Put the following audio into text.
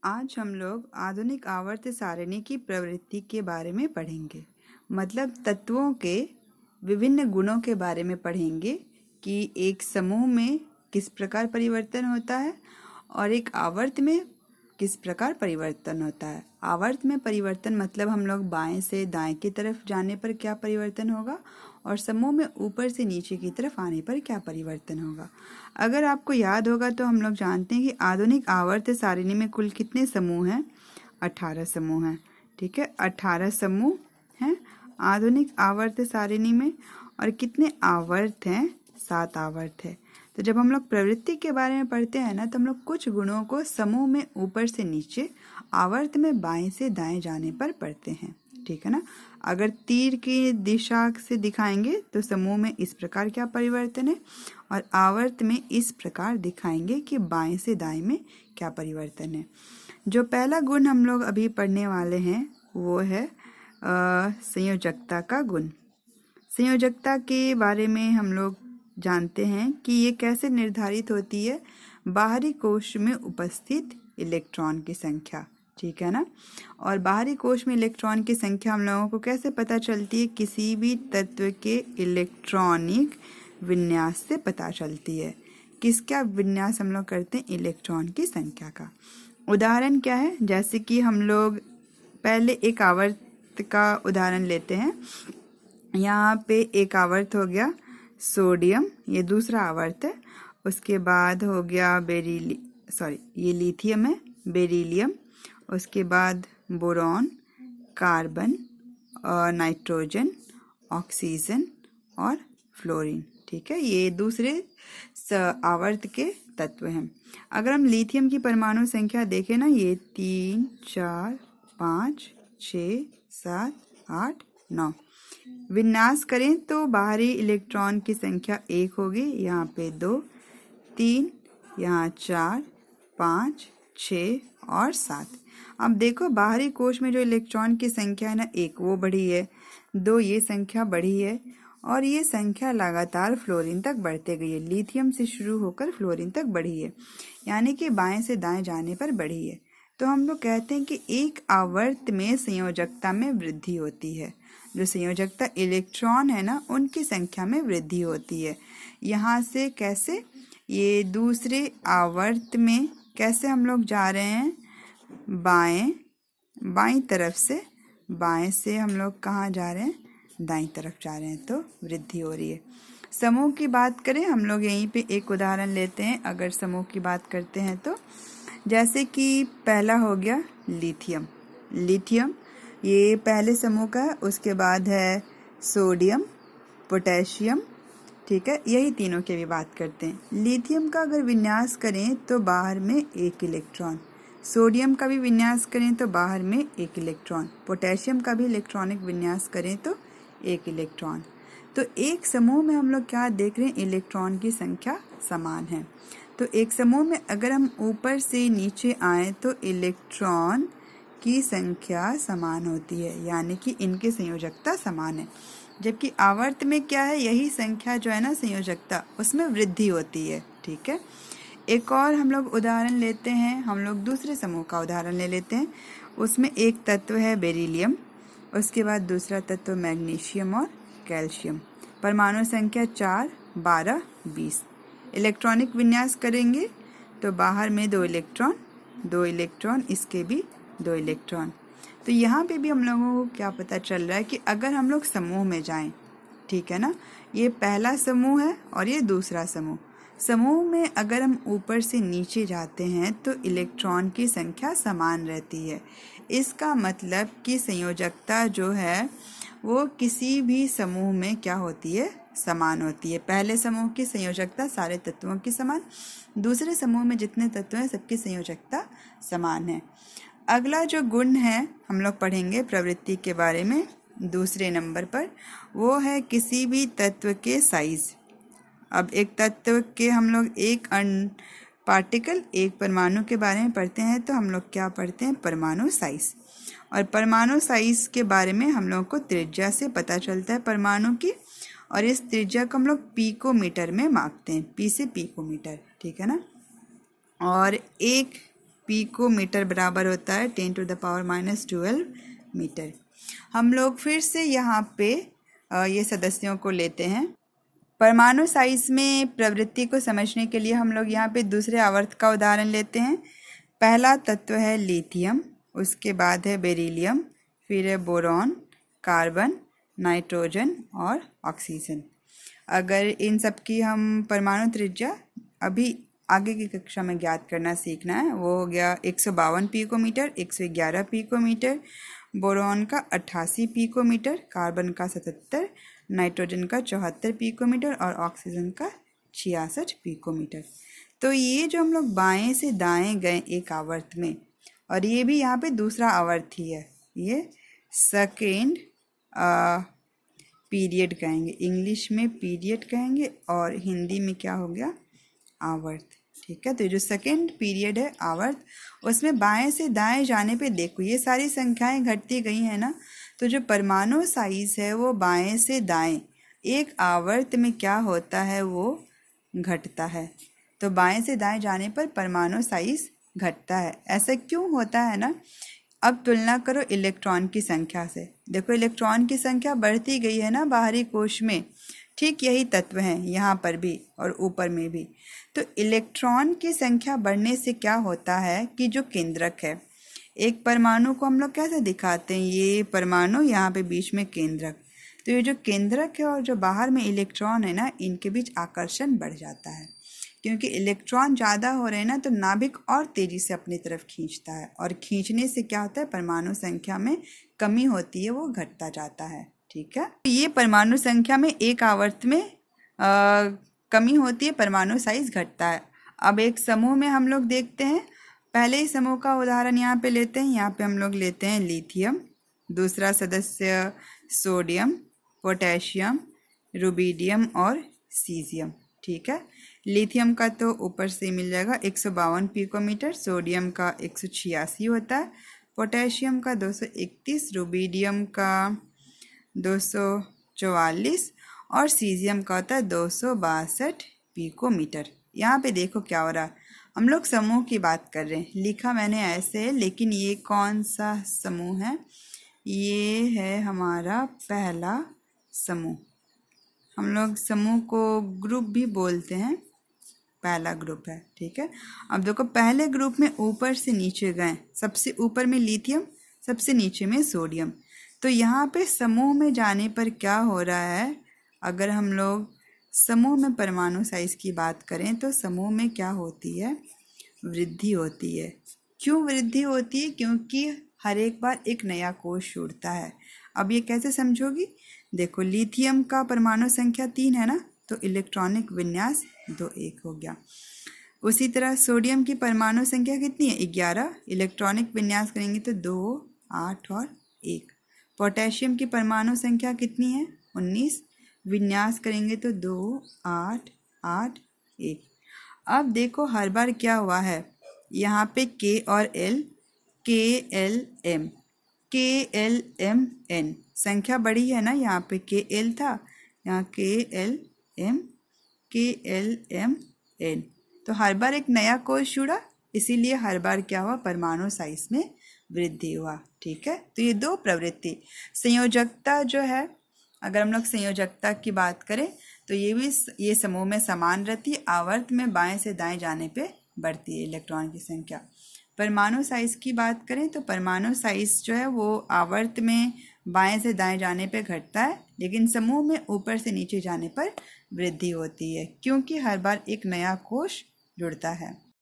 आज हम लोग आधुनिक आवर्त सारिणी की प्रवृत्ति के बारे में पढ़ेंगे। मतलब तत्वों के विभिन्न गुणों के बारे में पढ़ेंगे कि एक समूह में किस प्रकार परिवर्तन होता है और एक आवर्त में किस प्रकार परिवर्तन होता है। आवर्त में परिवर्तन मतलब हम लोग बाएं से दाएं की तरफ जाने पर क्या परिवर्तन होगा और समूह में ऊपर से नीचे की तरफ आने पर क्या परिवर्तन होगा। अगर आपको याद होगा तो हम लोग जानते हैं कि आधुनिक आवर्त सारिणी में कुल कितने समूह हैं? 18 समूह हैं। ठीक है, 18 समूह हैं आधुनिक आवर्त सारिणी में। और कितने आवर्त हैं? 7 आवर्त है। तो जब हम लोग प्रवृत्ति के बारे में पढ़ते हैं ना, तो हम लोग कुछ गुणों को समूह में ऊपर से नीचे, आवर्त में बाएं से दाएं जाने पर पढ़ते हैं। ठीक है ना। अगर तीर की दिशा से दिखाएंगे तो समूह में इस प्रकार क्या परिवर्तन है और आवर्त में इस प्रकार दिखाएंगे कि बाएं से दाएं में क्या परिवर्तन है। जो पहला गुण हम लोग अभी पढ़ने वाले हैं वो है संयोजकता का गुण। संयोजकता के बारे में हम लोग जानते हैं कि ये कैसे निर्धारित होती है? बाहरी कोश में उपस्थित इलेक्ट्रॉन की संख्या। ठीक है ना। और बाहरी कोश में इलेक्ट्रॉन की संख्या हम लोगों को कैसे पता चलती है? किसी भी तत्व के इलेक्ट्रॉनिक विन्यास से पता चलती है। किसका विन्यास हम लोग करते हैं? इलेक्ट्रॉन की संख्या का। उदाहरण क्या है? जैसे कि हम लोग पहले एक आवर्त का उदाहरण लेते हैं। यहाँ पे एक आवर्त हो गया सोडियम, ये दूसरा आवर्त है। उसके बाद हो गया ये लिथियम है, बेरिलियम। उसके बाद बोरॉन, कार्बन और नाइट्रोजन, ऑक्सीजन और फ्लोरीन। ठीक है, ये दूसरे आवर्त के तत्व हैं। अगर हम लिथियम की परमाणु संख्या देखें ना, ये 3, 4, 5, 6, 7, 8, 9 विन्यास करें तो बाहरी इलेक्ट्रॉन की संख्या 1 होगी, यहाँ पे 2, 3, यहाँ 4, 5, 6 और 7। अब देखो बाहरी कोश में जो इलेक्ट्रॉन की संख्या है ना 1, वो बढ़ी है, 2 ये संख्या बढ़ी है और ये संख्या लगातार फ्लोरीन तक बढ़ते गई है। लिथियम से शुरू होकर फ्लोरीन तक बढ़ी है, यानी कि बाएं से दाएं जाने पर बढ़ी है। तो हम लोग कहते हैं कि एक आवर्त में संयोजकता में वृद्धि होती है। जो संयोजकता इलेक्ट्रॉन है ना, उनकी संख्या में वृद्धि होती है। यहाँ से कैसे? ये दूसरे आवर्त में कैसे हम लोग जा रहे हैं? बाएं तरफ से। बाएं से हम लोग कहाँ जा रहे हैं? दाईं तरफ जा रहे हैं, तो वृद्धि हो रही है। समूह की बात करें, हम लोग यहीं पे एक उदाहरण लेते हैं। अगर समूह की बात करते हैं तो जैसे कि पहला हो गया लिथियम, ये पहले समूह का है। उसके बाद है सोडियम, पोटेशियम। ठीक है, यही तीनों की भी बात करते हैं। लिथियम का अगर विन्यास करें तो बाहर में 1 इलेक्ट्रॉन, सोडियम का भी विन्यास करें तो बाहर में 1 इलेक्ट्रॉन, पोटेशियम का भी इलेक्ट्रॉनिक विन्यास करें तो 1 इलेक्ट्रॉन। तो एक समूह में हम लोग क्या देख रहे हैं? इलेक्ट्रॉन की संख्या समान है। तो एक समूह में अगर हम ऊपर से नीचे आए तो इलेक्ट्रॉन की संख्या समान होती है, यानी कि इनकी संयोजकता समान है। जबकि आवर्त में क्या है? यही संख्या जो है ना संयोजकता, उसमें वृद्धि होती है। ठीक है, एक और हम लोग उदाहरण लेते हैं। हम लोग दूसरे समूह का उदाहरण ले लेते हैं। उसमें एक तत्व है बेरिलियम, उसके बाद दूसरा तत्व मैग्नीशियम और कैल्शियम। परमाणु संख्या 4, 12, 20। इलेक्ट्रॉनिक विन्यास करेंगे तो बाहर में 2 इलेक्ट्रॉन, इसके भी 2 इलेक्ट्रॉन। तो यहाँ पे भी हम लोगों को क्या पता चल रहा है कि अगर हम लोग समूह में जाएं, ठीक है ना, ये पहला समूह है और ये दूसरा समूह में अगर हम ऊपर से नीचे जाते हैं तो इलेक्ट्रॉन की संख्या समान रहती है। इसका मतलब कि संयोजकता जो है वो किसी भी समूह में क्या होती है? समान होती है। पहले समूह की संयोजकता सारे तत्वों की समान, दूसरे समूह में जितने तत्व हैं सबकी संयोजकता समान है। अगला जो गुण है हम लोग पढ़ेंगे प्रवृत्ति के बारे में दूसरे नंबर पर, वो है किसी भी तत्व के साइज। अब एक तत्व के हम लोग एक पार्टिकल, एक परमाणु के बारे में पढ़ते हैं तो हम लोग क्या पढ़ते हैं? परमाणु साइज। और परमाणु साइज के बारे में हम लोग को त्रिज्या से पता चलता है परमाणु की, और इस त्रिज्या को हम लोग पीकोमीटर में मापते हैं, पी से पीकोमीटर। ठीक है ना। और एक पिकोमीटर बराबर होता है 10⁻⁻12 मीटर। हम लोग फिर से यहाँ पे ये सदस्यों को लेते हैं। परमाणु साइज में प्रवृत्ति को समझने के लिए हम लोग यहाँ पे दूसरे आवर्त का उदाहरण लेते हैं। पहला तत्व है लिथियम, उसके बाद है बेरिलियम, फिर है बोरॉन, कार्बन, नाइट्रोजन और ऑक्सीजन। अगर इन सब की हम परमाणु त्रिज्या अभी आगे की कक्षा में ज्ञात करना सीखना है, वो हो गया 152 पिकोमीटर, 111 पिकोमीटर, बोरॉन का 88 पिकोमीटर, कार्बन का 77, नाइट्रोजन का 74 पिकोमीटर और ऑक्सीजन का 66 पिकोमीटर। तो ये जो हम लोग बाएं से दाएं गए एक आवर्त में, और ये भी यहाँ पे दूसरा आवर्त ही है, ये सेकेंड पीरियड कहेंगे, इंग्लिश में पीरियड कहेंगे और हिंदी में क्या हो गया, आवर्त। ठीक है, तो जो सेकेंड पीरियड है आवर्त, उसमें बाएं से दाएं जाने पे देखो ये सारी संख्याएं घटती गई हैं ना, तो जो परमाणु साइज है वो बाएं से दाएं एक आवर्त में क्या होता है, वो घटता है। तो बाएं से दाएं जाने पर परमाणु साइज घटता है। ऐसा क्यों होता है ना, अब तुलना करो इलेक्ट्रॉन की संख्या से। देखो इलेक्ट्रॉन की संख्या बढ़ती गई है ना बाहरी कोश में, ठीक यही तत्व हैं यहाँ पर भी और ऊपर में भी। तो इलेक्ट्रॉन की संख्या बढ़ने से क्या होता है कि जो केंद्रक है, एक परमाणु को हम लोग कैसे दिखाते हैं, ये परमाणु यहाँ पे बीच में केंद्रक, तो ये जो केंद्रक है और जो बाहर में इलेक्ट्रॉन है ना, इनके बीच आकर्षण बढ़ जाता है। क्योंकि इलेक्ट्रॉन ज़्यादा हो रहे हैं ना, तो नाभिक और तेज़ी से अपनी तरफ खींचता है, और खींचने से क्या होता है, परमाणु संख्या में कमी होती है, वो घटता जाता है। ठीक है, ये परमाणु संख्या में एक आवर्त में कमी होती है, परमाणु साइज घटता है। अब एक समूह में हम लोग देखते हैं, पहले ही समूह का उदाहरण यहाँ पे लेते हैं। यहाँ पे हम लोग लेते हैं लिथियम, दूसरा सदस्य सोडियम, पोटेशियम, रुबिडियम और सीजियम। ठीक है, लिथियम का तो ऊपर से मिल जाएगा 152 पिकोमीटर, सोडियम का 186 होता है, पोटेशियम का 231, रुबिडियम का 244 और सीजियम का होता है 262 पिकोमीटर। यहाँ पे देखो क्या हो रहा है, हम लोग समूह की बात कर रहे हैं, लिखा मैंने ऐसे है, लेकिन ये कौन सा समूह है, ये है हमारा पहला समूह। हम लोग समूह को ग्रुप भी बोलते हैं, पहला ग्रुप है। ठीक है, अब देखो पहले ग्रुप में ऊपर से नीचे गए, सबसे ऊपर में लिथियम, सबसे नीचे में सोडियम। तो यहाँ पे समूह में जाने पर क्या हो रहा है, अगर हम लोग समूह में परमाणु साइज की बात करें तो समूह में क्या होती है, वृद्धि होती है। क्यों वृद्धि होती है, क्योंकि हर एक बार एक नया कोश जुड़ता है। अब ये कैसे समझोगी, देखो लिथियम का परमाणु संख्या 3 है ना, तो इलेक्ट्रॉनिक विन्यास 2 1 हो गया। उसी तरह सोडियम की परमाणु संख्या कितनी है, 11, इलेक्ट्रॉनिक विन्यास करेंगे तो 2 8 और 1। पोटेशियम की परमाणु संख्या कितनी है, 19, विन्यास करेंगे तो 2 8 8 1। अब देखो हर बार क्या हुआ है, यहाँ पे K और L, KLM, KLMN संख्या बड़ी है ना, यहाँ पे KL था, यहाँ KLM, KLMN, तो हर बार एक नया कोश जुड़ा, इसीलिए हर बार क्या हुआ, परमाणु साइज में वृद्धि हुआ। ठीक है, तो ये दो प्रवृत्ति। संयोजकता जो है, अगर हम लोग संयोजकता की बात करें तो ये समूह में समान रहती है, आवर्त में बाएं से दाएं जाने पे बढ़ती है इलेक्ट्रॉन की संख्या। परमाणु साइज की बात करें तो परमाणु साइज जो है वो आवर्त में बाएं से दाएं जाने पे घटता है, लेकिन समूह में ऊपर से नीचे जाने पर वृद्धि होती है, क्योंकि हर बार एक नया कोश जुड़ता है।